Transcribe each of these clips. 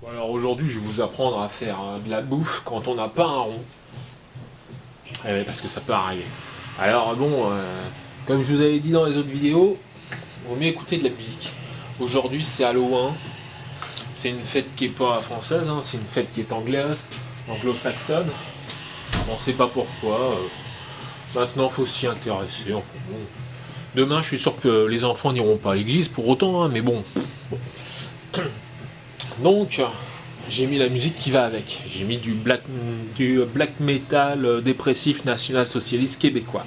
Bon, alors aujourd'hui, je vais vous apprendre à faire de la bouffe quand on n'a pas un rond. Parce que ça peut arriver. Alors bon, comme je vous avais dit dans les autres vidéos, il vaut mieux écouter de la musique. Aujourd'hui, c'est Halloween. C'est une fête qui n'est pas française, hein, c'est une fête qui est anglaise, anglo-saxonne. On ne sait pas pourquoi. Maintenant, il faut s'y intéresser. Enfin, bon. Demain, je suis sûr que les enfants n'iront pas à l'église pour autant, hein, mais bon. Donc, j'ai mis la musique qui va avec. J'ai mis du black metal dépressif national-socialiste québécois.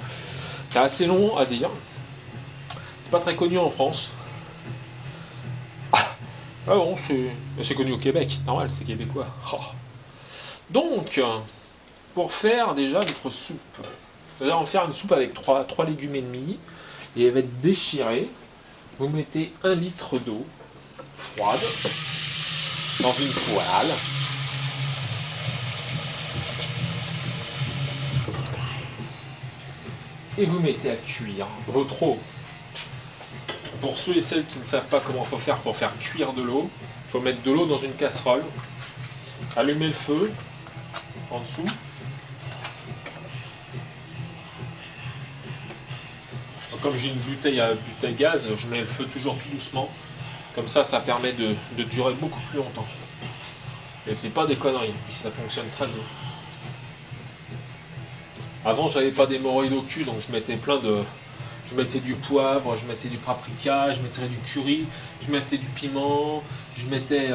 C'est assez long à dire. C'est pas très connu en France. Ah bon, c'est connu au Québec. Normal, c'est québécois. Oh. Donc, pour faire déjà notre soupe, vous allez en faire une soupe avec 3 légumes et demi. Et elle va être déchirée. Vous mettez 1 litre d'eau froide dans une poêle. Et vous mettez à cuire votre eau. Pour ceux et celles qui ne savent pas comment il faut faire pour faire cuire de l'eau, il faut mettre de l'eau dans une casserole, allumer le feu en dessous. Comme j'ai une bouteille à gaz, je mets le feu toujours tout doucement. Comme ça, ça permet de durer beaucoup plus longtemps. Et c'est pas des conneries, puis ça fonctionne très bien. Avant, j'avais pas d'hémorroïdes au cul, donc je mettais je mettais du poivre, je mettais du paprika, je mettais du curry, je mettais du piment, je mettais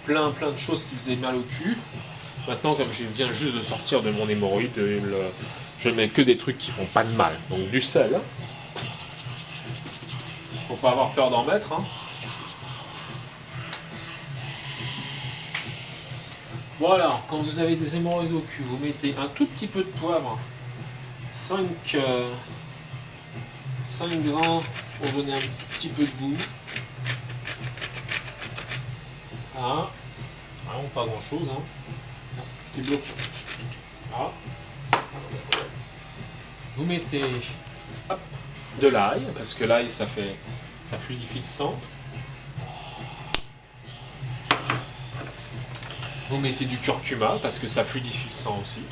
plein de choses qui faisaient mal au cul. Maintenant, comme je viens juste de sortir de mon hémorroïde, je mets que des trucs qui font pas de mal. Donc du sel. Faut pas avoir peur d'en mettre. Hein. Voilà, quand vous avez des hémorroïdes au cul, vous mettez un tout petit peu de poivre, 5 grains pour donner un petit peu de goût. Ah, vraiment pas grand chose. Hein. Petit bloc. Ah. Vous mettez hop, de l'ail, parce que l'ail ça fluidifie le sang. Vous mettez du curcuma, parce que ça fluidifie le sang aussi.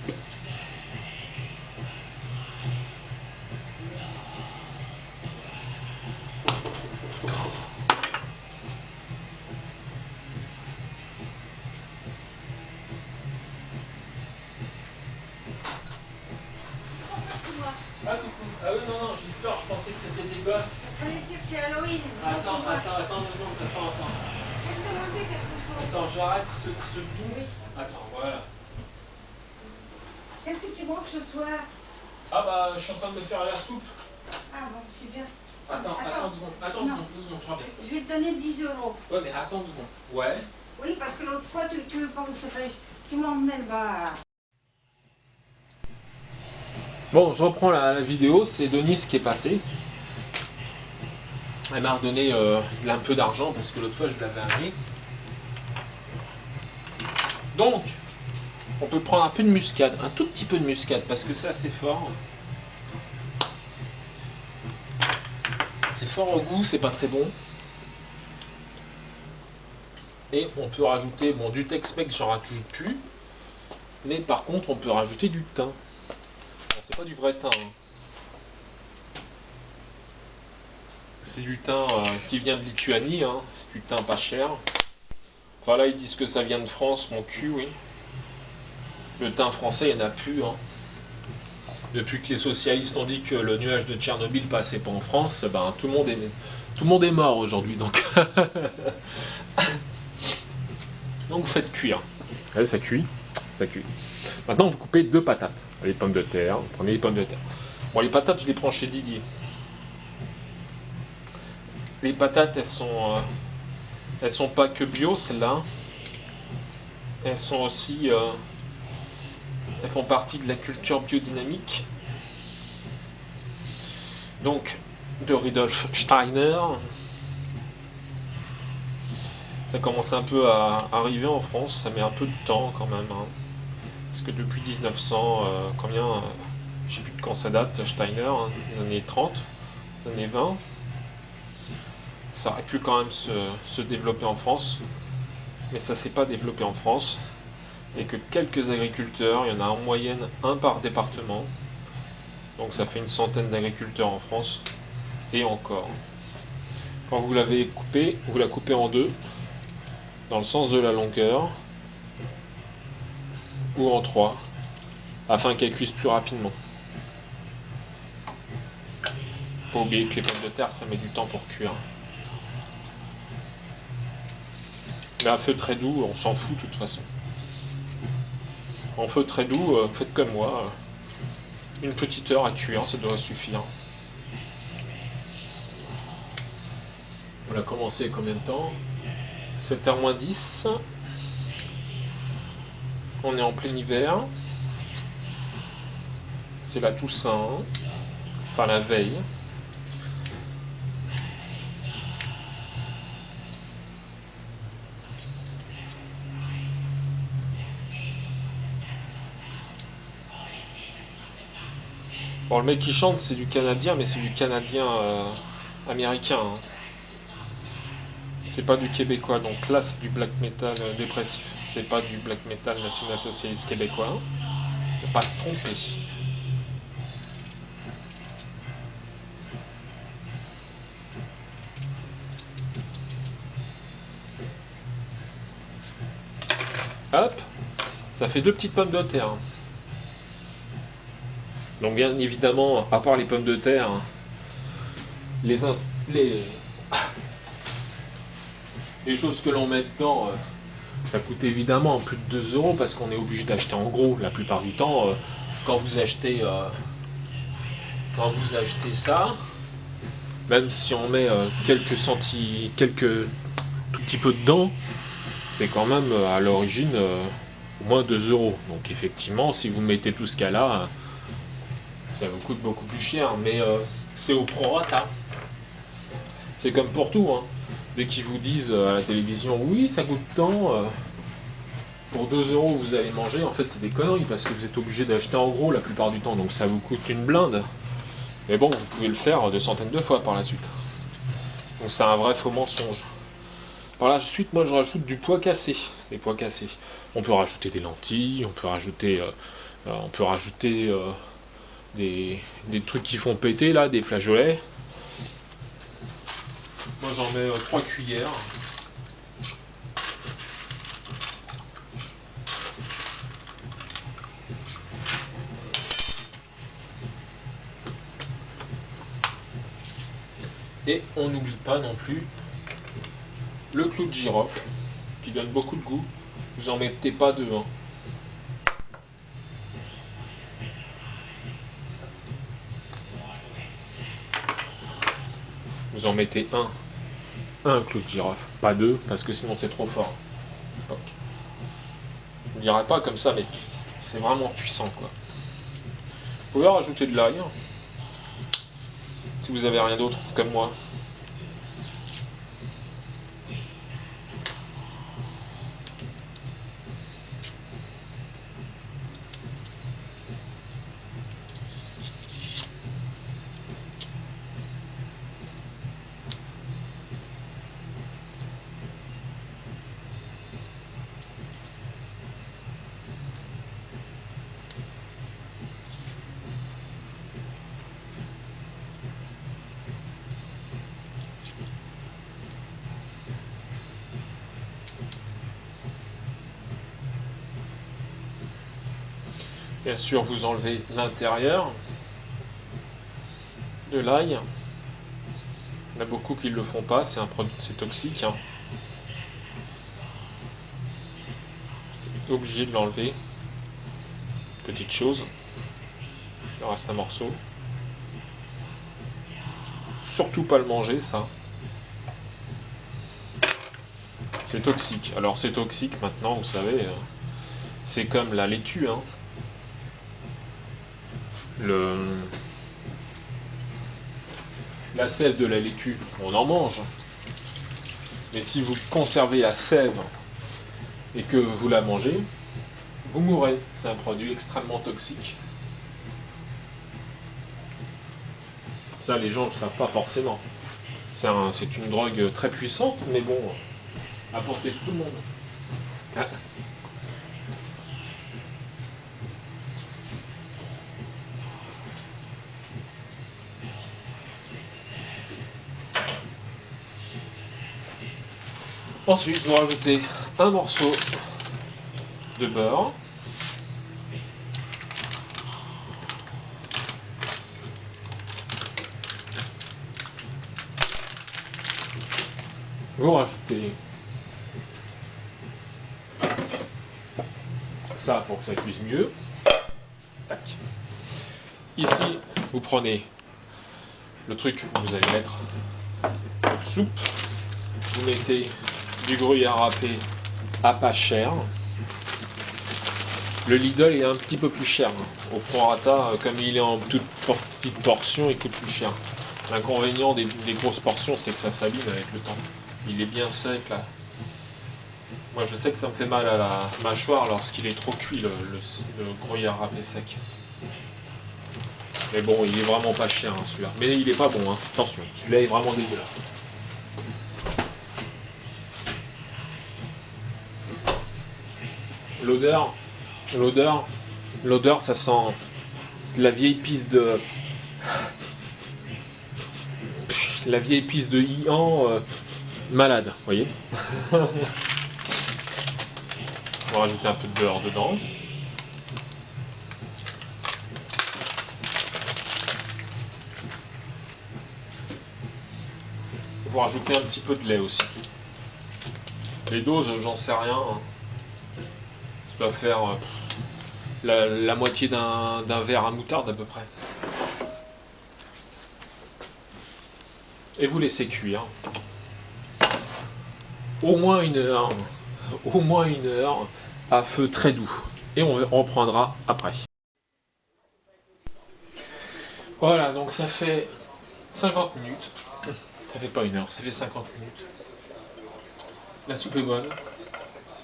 Ah coucou. Ah oui non, j'ai eu peur, je pensais que c'était des gosses. Fallait dire c'est Halloween. Attends, 2 secondes, attends. Attends, j'arrête ce bout. Oui. Attends, voilà. Qu'est-ce que tu manges ce soir? Ah bah, je suis en train de me faire la soupe. Ah bon, c'est bien. Attends 2 secondes, deux secondes, je reviens. Je vais te donner 10 €. Ouais, mais attends 2 secondes. Ouais. Oui, parce que l'autre fois, tu veux pas où ça fait. Tu m'emmenais là-bas. Bon, je reprends la vidéo, c'est Denise qui est passée. Elle m'a redonné un peu d'argent parce que l'autre fois je l'avais amené. Donc, on peut prendre un peu de muscade, un tout petit peu de muscade parce que c'est assez fort. C'est fort au goût, c'est pas très bon. Et on peut rajouter, bon, du Tex-Mex, j'en rajoute plus. Mais par contre, on peut rajouter du thym. C'est pas du vrai thym. Hein. C'est du thym qui vient de Lituanie, hein. C'est du thym pas cher. Enfin là, ils disent que ça vient de France, mon cul, oui. Le thym français, il n'y en a plus. Hein. Depuis que les socialistes ont dit que le nuage de Tchernobyl passait pas en France, ben, tout le monde est mort aujourd'hui. Donc, donc vous faites cuire. Allez, ça cuit. Maintenant, vous coupez 2 patates. Les pommes de terre. Vous prenez les pommes de terre. Bon, les patates, je les prends chez Didier. Les patates, elles sont pas que bio, celles-là. Elles sont aussi, elles font partie de la culture biodynamique. Donc, de Rudolf Steiner. Ça commence un peu à arriver en France. Ça met un peu de temps quand même. Hein. Parce que depuis 1900, je sais plus de quand ça date, Steiner, hein, les années 30, les années 20. Ça aurait pu quand même se développer en France. mais ça s'est pas développé en France. Et que quelques agriculteurs, il y en a en moyenne un par département. Donc ça fait une centaine d'agriculteurs en France. Et encore. Quand vous l'avez coupé, vous la coupez en deux, dans le sens de la longueur, ou en trois, afin qu'elle cuise plus rapidement. Faut pas oublier que les pommes de terre, ça met du temps pour cuire. Mais à feu très doux, on s'en fout de toute façon. En feu très doux, faites comme moi, une petite heure à cuire, ça devrait suffire. On a commencé combien de temps? 7h moins 10. On est en plein hiver. C'est la Toussaint. Enfin la veille. Bon, le mec qui chante, c'est du canadien, mais c'est du canadien américain. Hein. C'est pas du québécois, donc là c'est du black metal dépressif. C'est pas du black metal national-socialiste québécois. Hein. Faut pas se tromper. Hop, ça fait 2 petites pommes de terre. Donc bien évidemment, à part les pommes de terre, les choses que l'on met dedans, ça coûte évidemment plus de 2 euros parce qu'on est obligé d'acheter en gros la plupart du temps. Quand vous achetez ça, même si on met quelques tout petit peu dedans, c'est quand même à l'origine au moins 2 euros. Donc effectivement, si vous mettez tout ce qu'il y a là, ça vous coûte beaucoup plus cher, mais c'est au prorata. C'est comme pour tout, hein. Dès qu'ils vous disent à la télévision, oui, ça coûte tant, pour 2 euros vous allez manger, en fait c'est des conneries, parce que vous êtes obligé d'acheter en gros la plupart du temps, donc ça vous coûte une blinde. Mais bon, vous pouvez le faire de centaines de fois par la suite. Donc c'est un vrai faux mensonge. Par la suite, moi je rajoute du pois cassé, des pois cassés. On peut rajouter des lentilles, on peut rajouter des trucs qui font péter là, des flageolets. Moi j'en mets 3 cuillères. Et on n'oublie pas non plus le clou de girofle qui donne beaucoup de goût. Vous en mettez pas deux. Hein. Vous en mettez un clou de girofle, pas deux, parce que sinon c'est trop fort. Donc, je ne dirais pas comme ça, mais c'est vraiment puissant, quoi. Vous pouvez rajouter de l'ail, si vous avez rien d'autre, comme moi. Bien sûr, vous enlevez l'intérieur de l'ail. Il y en a beaucoup qui ne le font pas, c'est un produit, c'est toxique. Hein. C'est obligé de l'enlever. Petite chose. Il reste un morceau. Surtout pas le manger, ça. C'est toxique. Alors c'est toxique maintenant, vous savez. C'est comme la laitue, hein. La sève de la laitue, on en mange. Mais si vous conservez la sève et que vous la mangez, vous mourrez. C'est un produit extrêmement toxique. Ça, les gens ne le savent pas forcément. C'est une drogue très puissante, mais bon, à portée de tout le monde. Ah. Ensuite, vous rajoutez un morceau de beurre. Vous rajoutez ça pour que ça cuise mieux. Tac. Ici, vous prenez le truc que vous allez mettre de soupe. Vous mettez du gruyère râpé à pas cher. Le Lidl est un petit peu plus cher. Au prorata, comme il est en toute petite portion, il coûte plus cher. L'inconvénient des grosses portions, c'est que ça s'abîme avec le temps. Il est bien sec là. Moi je sais que ça me fait mal à la mâchoire lorsqu'il est trop cuit le gruyère râpé sec. Mais bon, il est vraiment pas cher hein, celui-là. Mais il est pas bon, hein. Attention, celui-là est vraiment dégueulasse. L'odeur, ça sent la vieille pisse de Ian malade, vous voyez. On va rajouter un peu de beurre dedans. On va rajouter un petit peu de lait aussi. Les doses, j'en sais rien. Ça doit faire la moitié d'un verre à moutarde à peu près. Et vous laissez cuire. Au moins une heure à feu très doux. Et on reprendra après. Voilà, donc ça fait 50 minutes. Ça fait pas une heure, ça fait 50 minutes. La soupe est bonne.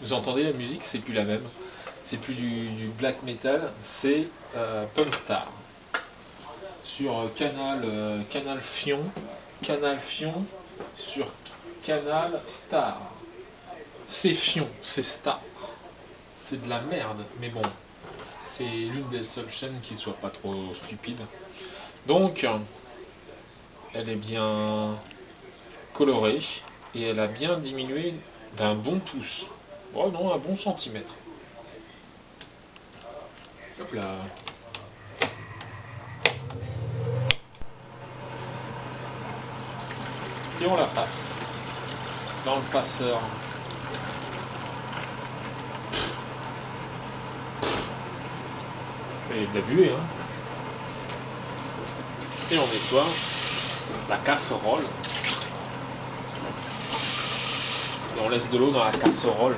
Vous entendez la musique, c'est plus la même. C'est plus du black metal, c'est Punkstar. Sur Canal Fion. Canal Fion sur Canal Star. C'est Fion, c'est Star. C'est de la merde, mais bon. C'est l'une des seules chaînes qui soit pas trop stupide. Donc, elle est bien colorée et elle a bien diminué d'un bon pouce. Oh non, un bon centimètre. Hop là. Et on la passe dans le passeur. Et de la buée, hein. Et on nettoie la casserole. Et on laisse de l'eau dans la casserole.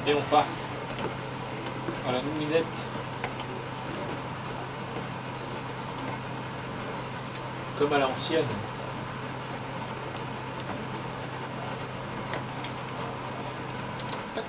Et on passe à la moulinette. Comme à l'ancienne. Tac.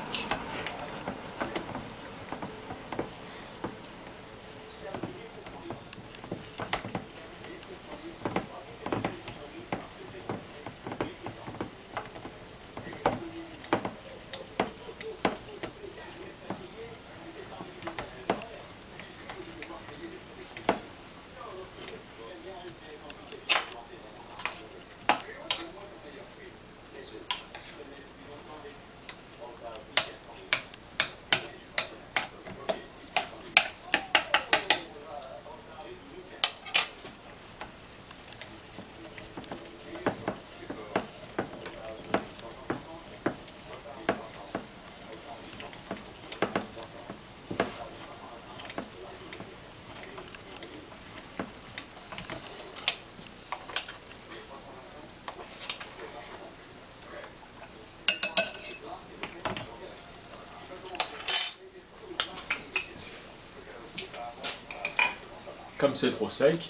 Comme c'est trop sec,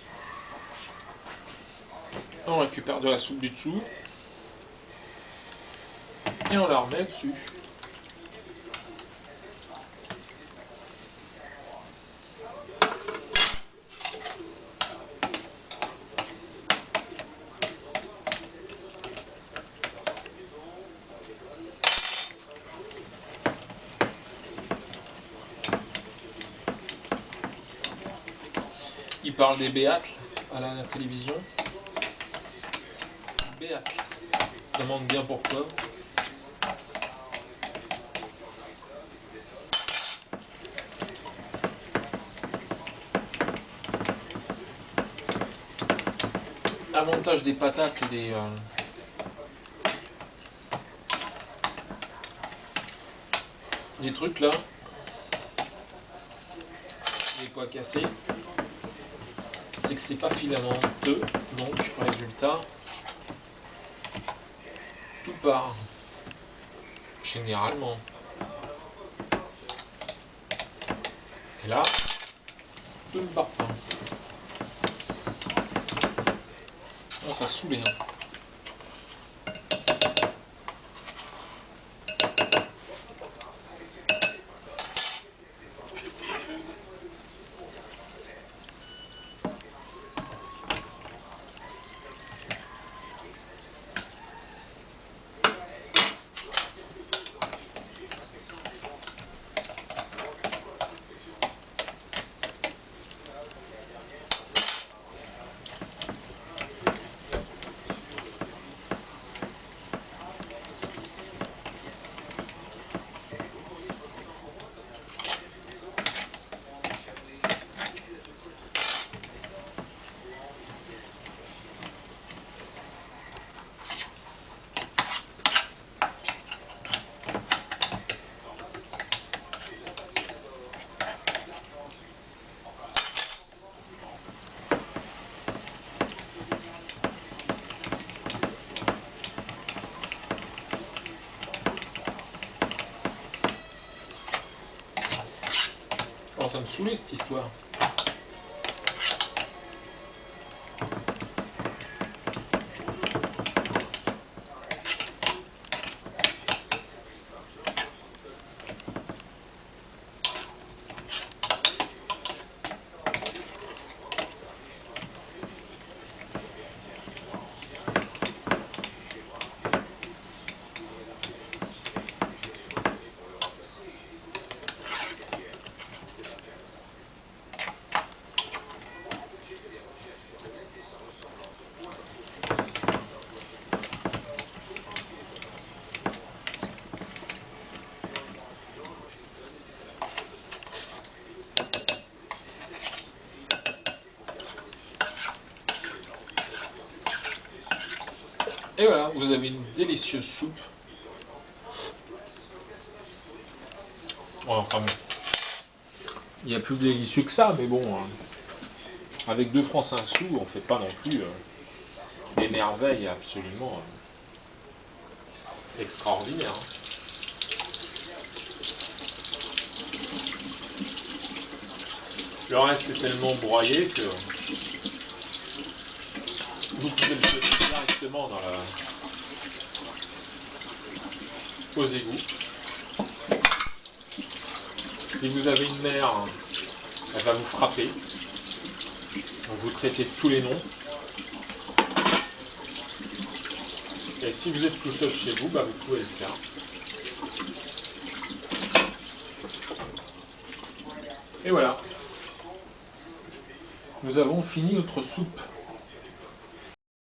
on récupère de la soupe du dessous et on la remet dessus. parle des béatles à la télévision. Béatles. Je me demande bien pourquoi. L'avantage des patates et des trucs là, les pois cassés, c'est que c'est pas filamenteux, donc résultat, tout part, généralement. Et là, tout ne part pas. Oh, ça saoulait, hein. Oh, ça me saoulait cette histoire. Et voilà, vous avez une délicieuse soupe. Bon, enfin bon, il n'y a plus de délicieux que ça, mais bon, avec 2 francs 5 sous, on fait pas non plus des merveilles absolument extraordinaires. Hein. Le reste est tellement broyé que vous pouvez le jeter directement dans aux égouts. Si vous avez une mère, elle va vous frapper. Donc vous traitez de tous les noms. Et si vous êtes tout seul chez vous, vous pouvez le faire. Et voilà. Nous avons fini notre soupe.